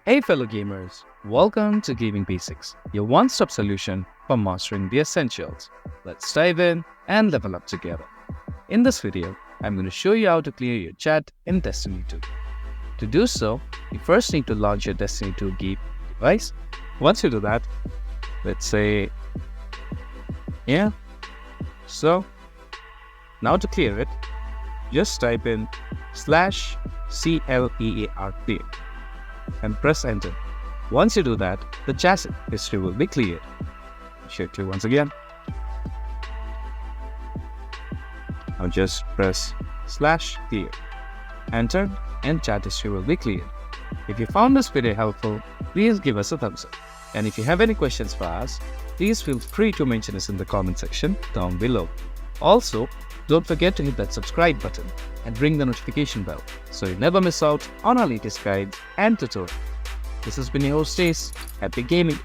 Hey fellow gamers, welcome to Gaming Basics, your one-stop solution for mastering the essentials. Let's dive in and level up together. In this video, I'm going to show you how to clear your chat in Destiny 2. To do so, you first need to launch your Destiny 2 game device. Once you do that, let's say, so now to clear it, just type in /clear and press enter. Once you do that, the chat history will be cleared. I'll show it to you once again. Now just press /clear, enter, and chat history will be cleared. If you found this video helpful, please give us a thumbs up. And if you have any questions for us, please feel free to mention us in the comment section down below. Also, don't forget to hit that subscribe button and ring the notification bell so you never miss out on our latest guides and tutorials. This has been your host Ace. Happy gaming!